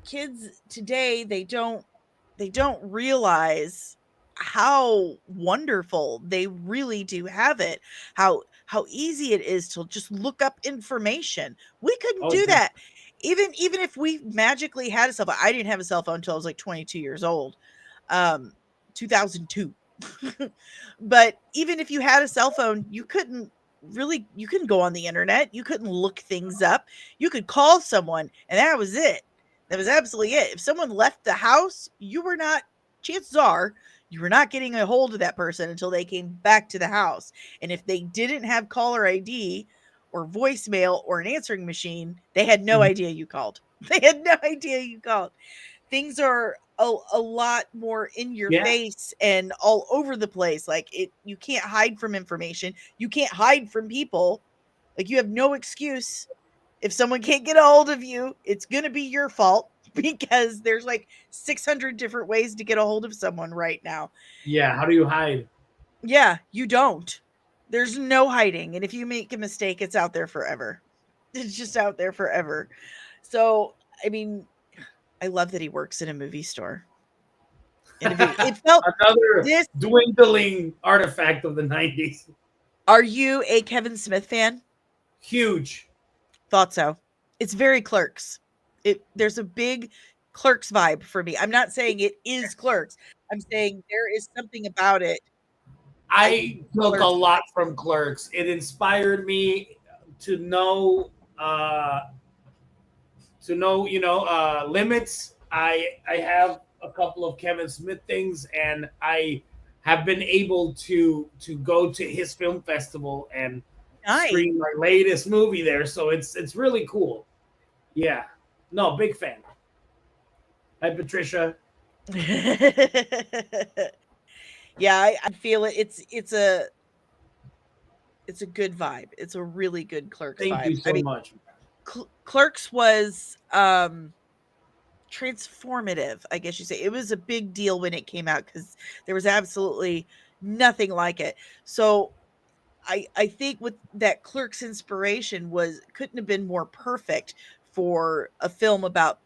kids today, they don't realize how wonderful they really do have it. How easy it is to just look up information. We couldn't do that. Even if we magically had a cell phone. I didn't have a cell phone until I was like 22 years old. 2002. But even if you had a cell phone, you couldn't go on the internet. You couldn't look things up. You could call someone, and that was it. That was absolutely it. If someone left the house, chances are you were not getting a hold of that person until they came back to the house. And if they didn't have caller ID or voicemail or an answering machine, they had no idea you called. They had no idea you called. Things are a lot more in your face and all over the place. Like, you can't hide from information. You can't hide from people. Like, you have no excuse. If someone can't get a hold of you, it's going to be your fault, because there's like 600 different ways to get a hold of someone right now.
Yeah. How do you hide?
Yeah, you don't. There's no hiding. And if you make a mistake, it's out there forever. It's just out there forever. So, I mean, I love that he works in a movie store. It felt
another dwindling artifact of the 90s.
Are you a Kevin Smith fan?
Huge.
Thought so. It's very Clerks. There's a big Clerks vibe for me. I'm not saying it is Clerks. I'm saying there is something about it.
I took a lot from Clerks. It inspired me to know limits. I have a couple of Kevin Smith things, and I have been able to go to his film festival and screen my latest movie there. So it's really cool. Yeah. No, big fan. Hi, Patricia.
Yeah, I feel it. It's a good vibe. It's a really good Clerks vibe.
Thank you so much.
Clerks was transformative, I guess you say. It was a big deal when it came out because there was absolutely nothing like it. So I think with that, Clerks inspiration couldn't have been more perfect for a film about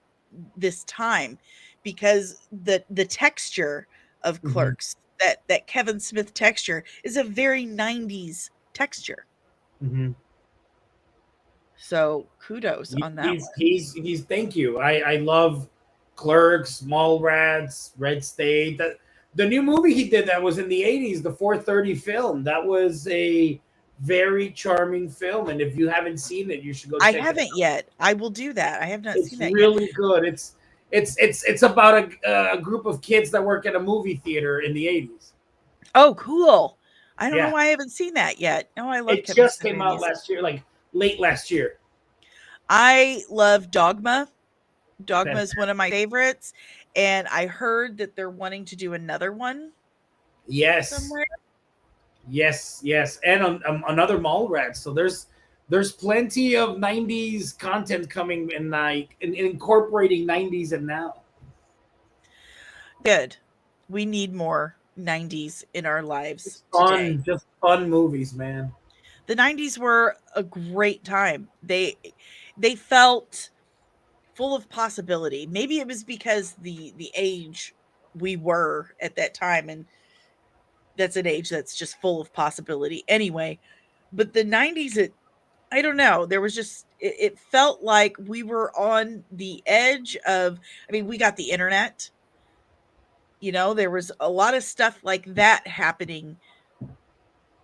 this time, because the texture of Clerks, that Kevin Smith texture, is a very 90s texture.
Mm-hmm.
So kudos on that.
He's thank you. I love Clerks, Mallrats, Red State. The new movie he did that was in the 80s, the 4:30 film. That was a very charming film, and if you haven't seen it, you should go
I
check it
haven't
out.
yet. I will do that. I have not
It's
seen that yet.
really good. It's about a group of kids that work at a movie theater in the 80s.
Oh, cool. I don't know
Yeah,
why I haven't seen that yet. Oh, I love
it
Kevin
just
Smith
came out
movies.
last year, like late last year.
I love Dogma. Dogma
Fantastic.
is one of my favorites, and I heard that they're wanting to do another one
Yes,
somewhere.
yes, and another Mallrats. So there's plenty of '90s content coming in, like in incorporating '90s and now.
Good. We need more 90s in our lives
It's
today.
fun, just fun movies, man.
The 90s were a great time. They felt full of possibility. Maybe it was because the age we were at that time, and that's an age that's just full of possibility anyway. But the 90s, I don't know, there was just it felt like we were on the edge of, I mean, we got the internet, there was a lot of stuff like that happening.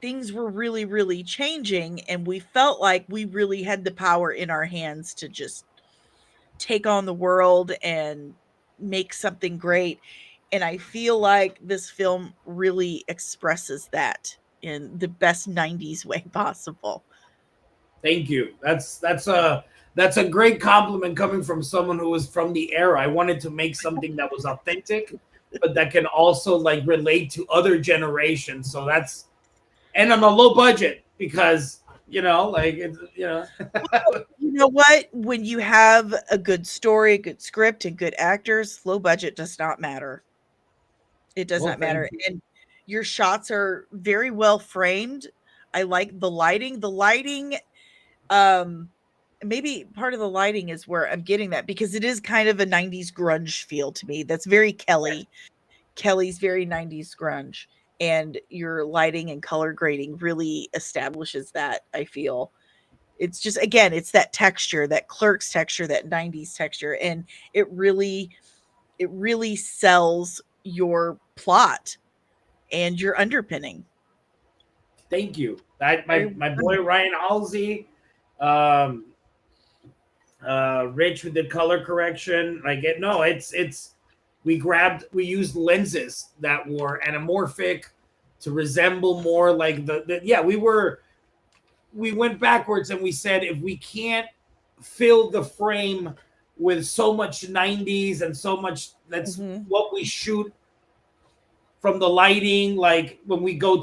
Things were really, really changing, and we felt like we really had the power in our hands to just take on the world and make something great. And I feel like this film really expresses that in the best 90s way possible.
Thank you. That's a great compliment coming from someone who was from the era. I wanted to make something that was authentic, but that can also like relate to other generations. So that's and on a low budget because like it's
You know what? When you have a good story, a good script, and good actors, low budget does not matter. It does
well,
not
thank
matter.
you.
And your shots are very well framed. I like the lighting. The lighting, um, maybe part of the lighting is where I'm getting that, because it is kind of a 90s grunge feel to me. That's very Kelly. Kelly's very 90s grunge. And your lighting and color grading really establishes that, I feel. It's just, again, it's that texture, that Clerks texture, that 90s texture, and it really sells your plot and your underpinning.
Thank you. That
Very
my boy
well.
Ryan Halsey, um, Rich with the color correction. Like it, no, it's we used lenses that were anamorphic to resemble more like the yeah we went backwards and we said if we can't fill the frame with so much 90s and so much that's
Mhm.
what we shoot from the lighting, like when they go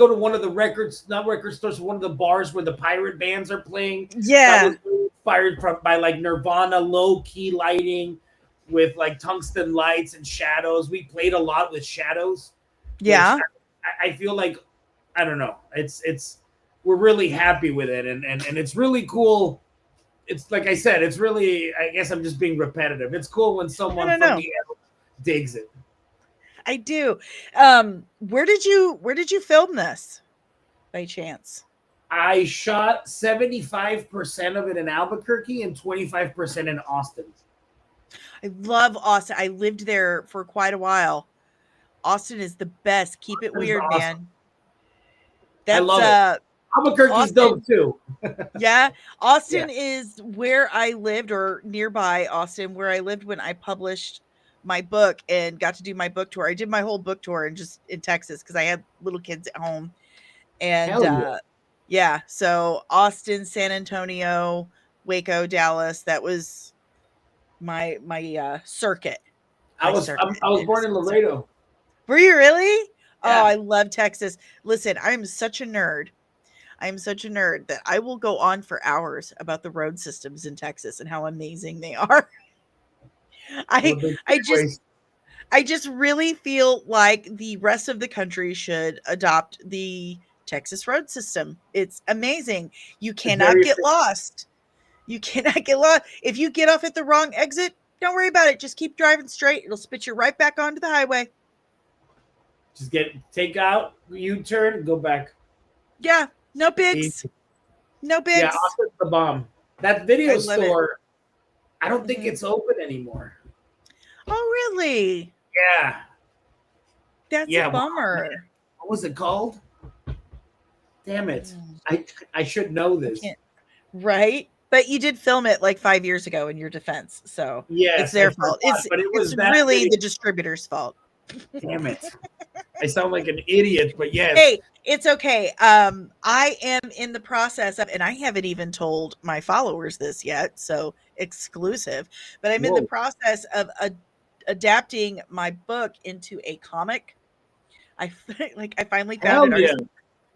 to one of the records, not record stores, one of the bars where the pirate bands are playing. That
Yeah.
was inspired by like Nirvana low key lighting with like tungsten lights and shadows. We played a lot with shadows, which
Yeah.
I feel like I don't know. It's we're really happy with it, and it's really cool. It's like I said, it's really. I guess I'm just being repetitive. It's cool when
I
someone
don't
from
know.
the era digs it.
I do. Where did you film this by chance?
I shot 75% of it in Albuquerque and 25% in Austin.
I love Austin. I lived there for quite a while. Austin is the best. Keep it
Austin's
weird,
awesome.
man.
I
That's
love it. Albuquerque's dope
Austin.
too.
Yeah,
Yeah.
Austin is where I lived, or nearby Austin, where I lived when I published my book and got to do my book tour. I did my whole book tour in Texas because I had little kids at home. And
Hell yeah.
yeah, so Austin, San Antonio, Waco, Dallas, that was my circuit. My circuit.
I was
It was
born
a
in
good circuit.
Laredo.
Were you really? Oh,
Yeah.
I love Texas. Listen, I am such a nerd. I am such a nerd that I will go on for hours about the road systems in Texas and how amazing they are.
Well,
I
the
I just
freeways.
I just really feel like the rest of the country should adopt the Texas road system. It's amazing. You
It's
cannot
very
get
efficient.
lost. You cannot get lost. If you get off at the wrong exit, don't worry about it. Just keep driving straight. It'll spit you right back onto the highway.
Just take out, U-turn, go back.
Yeah, no bigs.
Easy.
No
Yeah,
bigs.
Austin's the bomb. That
I
video
love it.
store, I don't think
Mhm.
it's open anymore.
Oh, really?
Yeah.
That's a
Yeah. Wow, man.
bummer.
What was it called? Damn it. I should know this.
Right? But you did film it like 5 years ago in your defense. So
yes,
it's their fault.
but it was
it's
that
really
big.
the distributor's fault.
Damn it. I sound like an idiot, but yes.
Hey, it's okay. I am in the process of, and I haven't even told my followers this yet, so exclusive, but I'm in the process of adapting my book into a comic. I finally found an artist.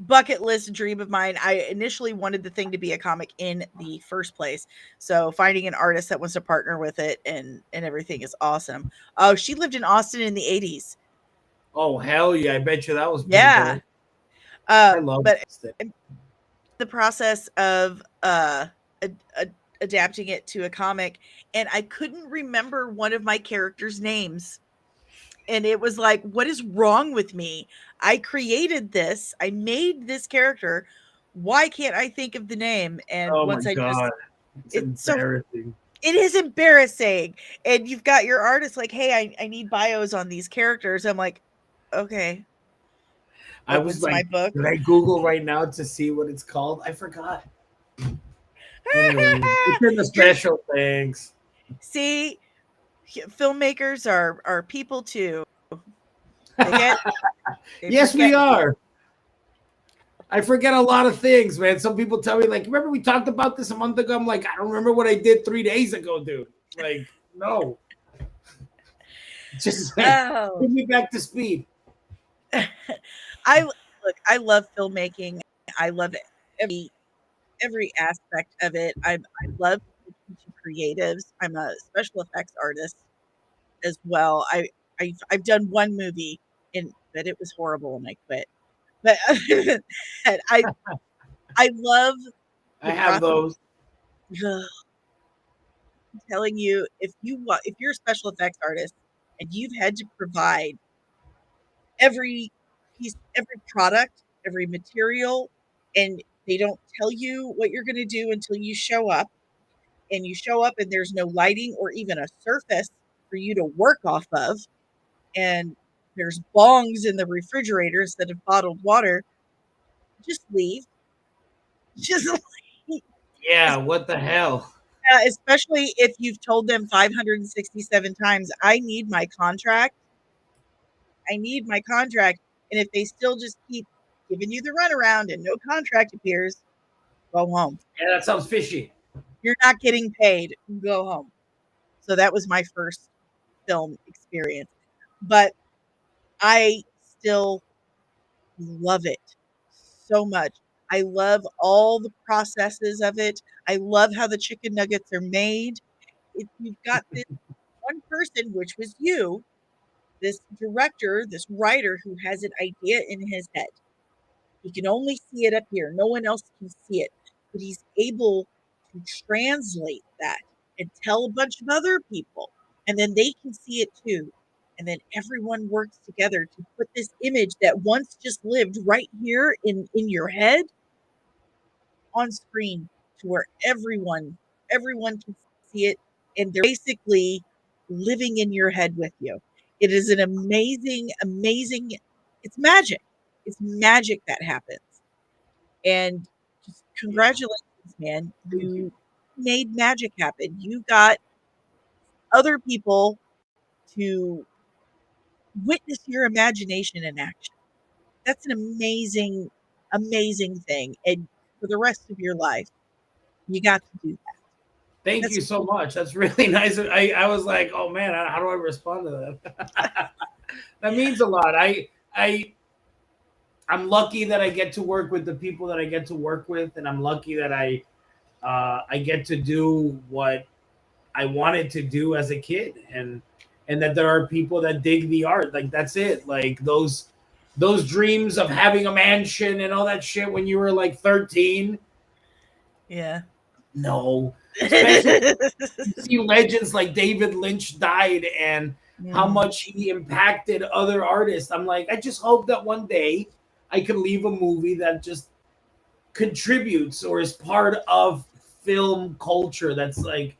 Bucket list dream of mine. I initially wanted the thing to be a comic in the first place. So finding an artist that wants to partner with it and everything is awesome. Oh, she lived in Austin in the 80s.
Oh, hell yeah. I bet you that was
yeah.
I love
but the process of adapting it to a comic, and I couldn't remember one of my characters' names. And it was like, what is wrong with me? I created this. I made this character. Why can't I think of the name? And once I
God. It's embarrassing.
It is embarrassing. And you've got your artist like, hey, I need bios on these characters. I'm like, okay.
I was like, my book. Did I Google right now to see what it's called? I forgot. Anyway, it's in the special things.
See, filmmakers are people too.
Yes, we are. I forget a lot of things, man. Some people tell me, like, remember we talked about this a month ago? I'm like, I don't remember what I did 3 days ago, dude. Like, no. Just give me back to speed.
I love filmmaking. I love it. Every aspect of it. I love creatives. I'm a special effects artist as well. I've done one movie but it was horrible and I quit. But other than that, I love.
I have those.
I'm telling you, if you're a special effects artist and you've had to provide every piece, every product, every material, and they don't tell you what you're going to do until you show up, and you show up and there's no lighting or even a surface for you to work off of, and there's bongs in the refrigerator instead of bottled water, just leave. Just leave.
Yeah, what the hell?
Yeah, especially if you've told them 567 times, I need my contract. I need my contract. And if they still just keep giving you the runaround and no contract appears, go home.
Yeah, that sounds fishy.
You're not getting paid. Go home. So that was my first film experience. But I still love it so much. I love all the processes of it. I love how the chicken nuggets are made. If you've got this one person, which was you, this director, this writer who has an idea in his head. He can only see it up here. No one else can see it. But he's able to translate that and tell a bunch of other people. And then they can see it too. And then everyone works together to put this image that once just lived right here in your head on screen to where everyone can see it. And they're basically living in your head with you. It is an amazing, it's magic. It's magic that happens. And just congratulations, man. You made magic happen. You got other people to witness your imagination in action. That's an amazing, amazing thing. And for the rest of your life, you got to do that.
Thank you so much. That's really nice. I was like, oh man, how do I respond to that? That means a lot. I'm lucky that I get to work with the people that I get to work with, and I'm lucky that I get to do what I wanted to do as a kid, and that there are people that dig the art. Like that's it. Like those dreams of having a mansion and all that shit when you were like 13.
Yeah.
No. Especially you see legends like David Lynch died and how much he impacted other artists. I'm like, I just hope that one day I can leave a movie that just contributes or is part of film culture. That's like,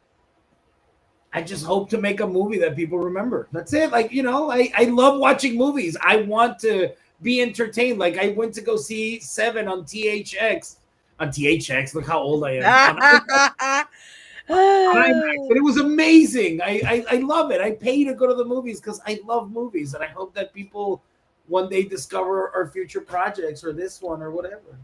I just hope to make a movie that people remember. That's it. Like, I love watching movies. I want to be entertained. Like I went to go see Seven on THX. On THX, look how old I am. On IMAX, and it was amazing. I love it. I pay to go to the movies because I love movies, and I hope that people one day discover our future projects or this one or whatever.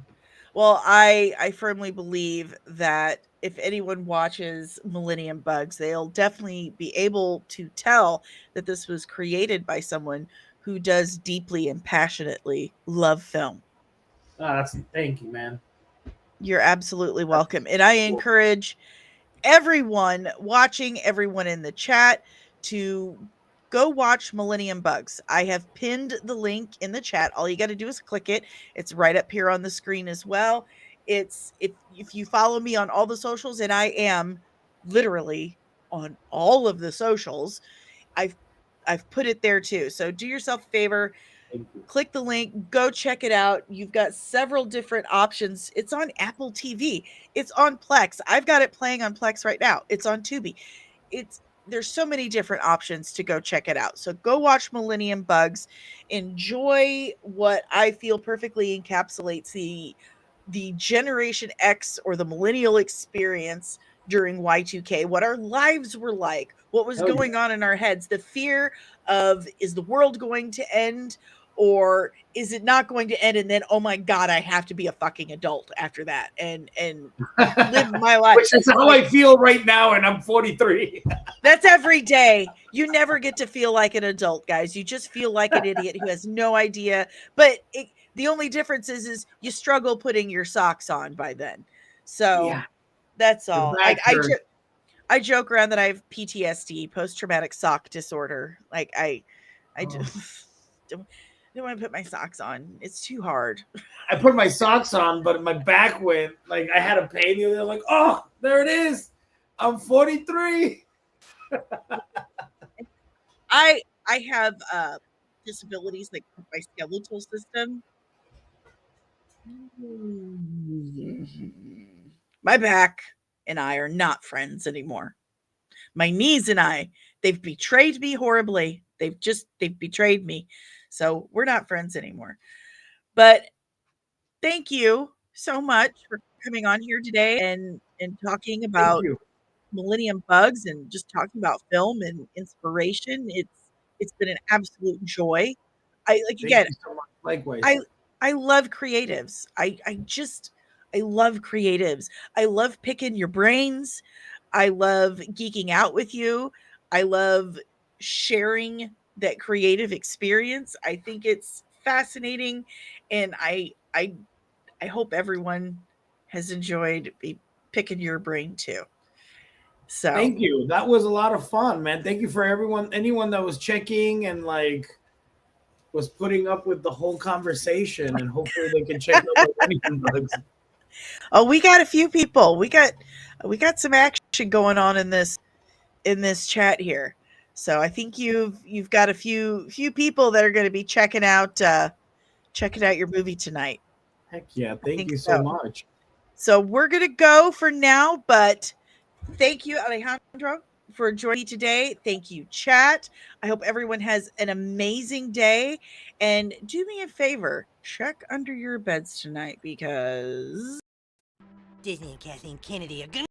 Well, I firmly believe that if anyone watches Millennium Bugs, they'll definitely be able to tell that this was created by someone who does deeply and passionately love film.
Thank you, man.
You're absolutely welcome. And I encourage everyone watching, everyone in the chat to go watch Millennium Bugs. I have pinned the link in the chat. All you got to do is click it. It's right up here on the screen as well. It's if you follow me on all the socials, and I am literally on all of the socials, I've put it there too. So do yourself a favor, click the link, go check it out. You've got several different options. It's on Apple TV. It's on Plex. I've got it playing on Plex right now. It's on Tubi. There's so many different options to go check it out. So go watch Millennium Bugs. Enjoy what I feel perfectly encapsulates the Generation X or the millennial experience during Y2K, what our lives were like, what was going on in our heads, the fear of, is the world going to end or is it not going to end? And then, oh my God, I have to be a fucking adult after that and live my life.
Which is how I feel right now, and I'm 43.
That's every day. You never get to feel like an adult, guys. You just feel like an idiot who has no idea. But the only difference is you struggle putting your socks on by then. So that's all. I joke around that I have PTSD, post-traumatic sock disorder. Like I just don't want to put my socks on. It's too hard.
I put my socks on, but my back went, like I had a pain the other day. Like, oh, there it is. I'm 43.
I have disabilities like my skeletal system. My back and I are not friends anymore. My knees and I, they've betrayed me horribly. They've betrayed me. So we're not friends anymore. But thank you so much for coming on here today and talking about Millennium Bugs and just talking about film and inspiration. It's been an absolute joy.
Likewise.
I love creatives. I love creatives. I love picking your brains. I love geeking out with you. I love sharing that creative experience. I think it's fascinating, and I hope everyone has enjoyed picking your brain too. So
thank you. That was a lot of fun, man. Thank you for anyone that was checking and was putting up with the whole conversation, and hopefully they can check out Millennium Bugs.
Oh, we got a few people. We got some action going on in this chat here. So I think you've got a few people that are going to be checking out your movie tonight.
Heck yeah. Thank you so much.
So we're going to go for now, but thank you, Alejandro, for joining me today. Thank you, chat. I hope everyone has an amazing day. And do me a favor, check under your beds tonight because
Disney and Kathleen Kennedy are gonna